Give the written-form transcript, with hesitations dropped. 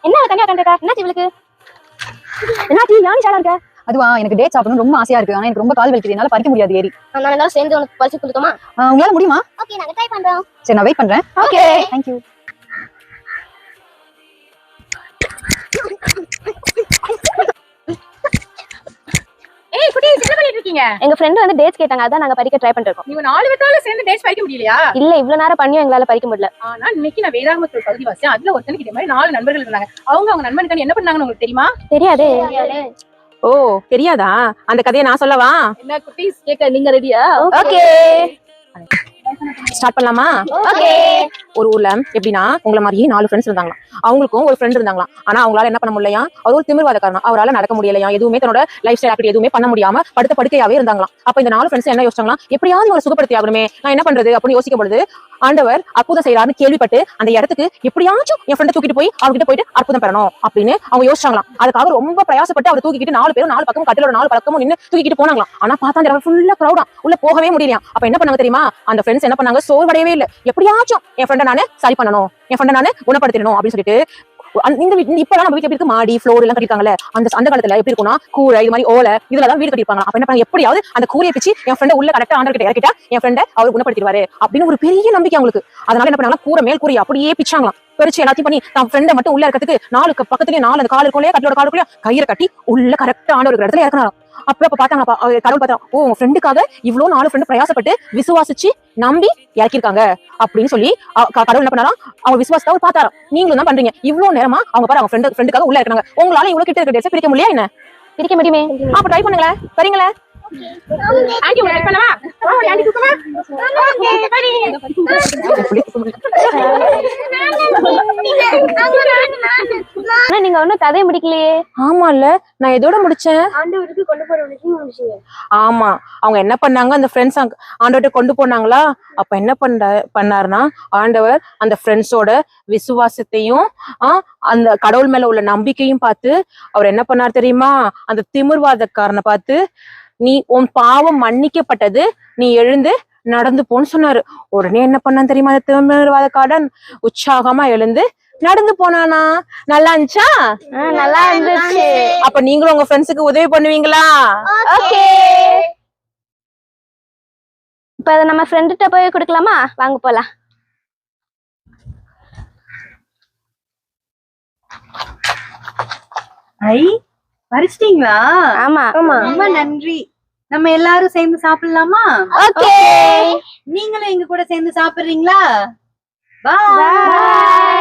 என்ன தனியா கண்டிருக்கா? என்னாச்சு இவளுக்கு? என்னாச்சு யானி ஷாலா இருக்க? அதுவா எனக்கு டேட் சாப்பிடணும் ரொம்ப ஆசையா இருக்கு. ஆனா எனக்கு ரொம்ப கால் வலிக்குது, என்னால பறிக்க முடியாது ஏறி. நான் எல்லாரும் சேர்ந்து உனக்கு பறிச்சு கொடுத்தோமா? உங்களால முடியுமா? ஓகே நாங்க ட்ரை பண்றோம். சரி நான் வெயிட் பண்றேன். Okay thank you. ஏய் குட்டி என்ன பண்ணிட்டு இருக்கீங்க? எங்க ஃப்ரெண்ட் வந்து டேட்ஸ் கேட்டாங்க, அதான் நாங்க பறிக்க ட்ரை பண்ணிட்டு நீங்க 4 பேத்தால சேர்ந்து டேட்ஸ் பறிக்க முடியலையா? இல்ல இவ்வளவு நேரம் பண்ணியும் எங்களால பறிக்க முடியல. ஆனா இன்னைக்கு நான் வேதாகமத்தோட பகுதி வாசிச்சேன். அதுல ஒருத்தனுக்கு இதே மாதிரி 4 நண்பர்கள் இருந்தாங்க. அவங்க நண்பனுக்கு என்ன பண்ணாங்கன்னு உங்களுக்கு தெரியுமா? தெரியாதே. ஓ தெரியாதா? அந்த கதையை நான் சொல்லவா? என்ன குட்டீஸ் கேட்க நீங்க ரெடியா? ஓகே ஸ்டார்ட் பண்ணலாமா? ஓகே. ஒரு ஊர்ல எப்படின்னா உங்களை மாதிரியே 4 ஃப்ரெண்ட்ஸ் இருந்தாங்களா. அவங்களுக்கும் ஒரு ஃப்ரெண்ட் இருந்தாங்களா. ஆனா அவங்களால என்ன பண்ண முடியலையா? அவர் ஒரு திமிர்வாதக்காரனா. அவரால் நடக்க முடியலையா, எதுவுமே தன்னோட லைஃப் ஸ்டைல் ஆக்டிவிட்டி எதுவுமே பண்ண முடியாம படுத்த படுக்கையாவே இருந்தாங்களாம். அப்ப இந்த 4 ஃப்ரெண்ட்ஸ் என்ன யோசிச்சாங்களா, எப்படியாவது இவங்களை சுகப்படுத்தி ஆகணுமே, நான் என்ன பண்றது அப்படின்னு யோசிக்கும் பொழுது ஆண்டவர் அற்புதம் செய்யறாருன்னு கேள்விப்பட்டு அந்த இடத்துக்கு எப்படியாச்சும் என் ஃப்ரெண்டை தூக்கிட்டு போய் அவர்கிட்ட போயிட்டு அற்புதம் பெறணும் அப்படின்னு அவங்க யோசிச்சாங்களாம். அதுக்காக ரொம்ப பிரயாசப்பட்டு அவர் தூக்கிட்டு 4 பேரும் 4 பக்கம் கட்டிலோட 4 பக்கமும் நின்று தூக்கிட்டு போனாங்களாம். ஆனா பார்த்தா அந்த இடம் ஃபுல்லா கிரௌடா, உள்ள போகவே முடியலையா. அப்ப என்ன பண்ணாங்க தெரியுமா? அந்த ஃப்ரெண்ட்ஸ் என்ன பண்ணாங்க, சோர்வடையவே இல்லை. எப்படியாச்சும் என் ஃப்ரெண்டை நானு சரி பண்ணணும், என் ஃப்ரெண்டை நானு குணப்படுத்தணும் அப்படின்னு சொல்லிட்டு இப்பதான் நம்ம வீட்டு எப்படி இருக்கு, மாடி ஃப்ளோர் எல்லாம் கட்டிருக்காங்கல்ல, அந்த காலத்துல எப்படி இருக்கும்னா கூரை இது மாதிரி ஓலை இதுலதான் வீடு கட்டிருப்பாங்க. அப்ப என்ன பண்ணாங்க, எப்படியாவது அந்த கூரையை பிச்சு என் ஃப்ரெண்டை உள்ள கரெக்டா ஆண்டர் கிட்ட இறக்கிட்டா என் ஃப்ரெண்டை அவர் குணப்படுத்திடுவாரு அப்படின்னு ஒரு பெரிய நம்பிக்கை அவங்களுக்கு. அதனால என்ன பண்ணாங்க, கூரை மேல் கூரையை அப்படியே பிச்சாங்களாம். பிரிச்சு எல்லாத்தையும் பண்ணி நான் ஃப்ரெண்டை மட்டும் உள்ள இருக்கிறதுக்கு 4 பக்கத்துலயே 4 அந்த கால் இருக்குள்ளே கட்டலோட காலுக்குள்ளே கயிறை கட்டி உள்ள கரெக்டா ஆண்டவர் இருக்கிற இடத்துல இறக்கினாராம். அப்ப பாத்தாங்க கடவுள் பார்த்தா, ஓ உங்க ஃப்ரெண்டுக்காக இவ்வளவு 4 ஃப்ரெண்டு பிரயாசப்பட்டு விசுவாசிச்சு நம்பி இறக்கிருக்காங்க அப்படின்னு சொல்லி கடவுள் என்ன பண்ணாராம், அவங்க விசுவாசத்தை அவர் பார்த்தாராம். நீங்களும் தான் பண்றீங்க இவ்வளவு நேரமா. அவங்க பாரு அவங்க ஃப்ரெண்டுக்காக உள்ள இருக்காங்க. உங்களால இவ்வளவு கிட்ட இருக்க டேட்ஸை பிரிக்க முடியல என்ன? பிரிக்க முடியுமே. அப்ப ட்ரை பண்ணுங்களேன், சரிங்களா? ஆண்டி உங்களுக்கு ஹெல்ப் பண்ணவா? ஆண்டி தூக்கமா? ஆனா நீங்க ஒண்ணும் கதையை முடிக்கலையே. ஆமா இல்ல, நான் எதோட முடிச்சேன்? ஆண்டவருக்கு கொண்டு போற வரைக்கும் முடிச்சீங்க. ஆமா, அவங்க என்ன பண்ணாங்க, அந்த ஃப்ரெண்ட்ஸ் ஆண்டவர்கிட்ட கொண்டு போனாங்களா. அப்ப என்ன பண்ணாருன்னா ஆண்டவர் அந்த ஃப்ரெண்ட்ஸோட விசுவாசத்தையும் அந்த கடவுள் மேல உள்ள நம்பிக்கையும் பார்த்து அவர் என்ன பண்ணார் தெரியுமா, அந்த திமிர்வாதக்காரனை பார்த்து, நீ உன் பாவம் மன்னிக்கப்பட்டது, நீ எழுந்து நடந்து போன்னு சொன்னாரு. உடனே என்ன பண்ணான் தெரியுமா, அந்த திமிர்வாதக்காரன் உற்சாகமா எழுந்து நடந்து போனானா. நல்லா இருந்துச்சா? நல்லா இருந்துச்சு. அப்ப நீங்களும் உங்க ஃப்ரெண்ட்ஸுக்கு உதவி பண்ணுவீங்களா? ஓகே. இப்ப அத நம்ம ஃப்ரெண்ட்ட போய் கொடுக்கலாமா? வாங்க போலாம். ஐ பறிச்சிட்டீங்களா? ஆமா ரொம்ப நன்றி. நம்ம எல்லாரும் சேர்ந்து சாப்பிடலாமா? ஓகே. நீங்களும் எங்க கூட சேர்ந்து சாப்பிடுறீங்களா? பாய். பாய்.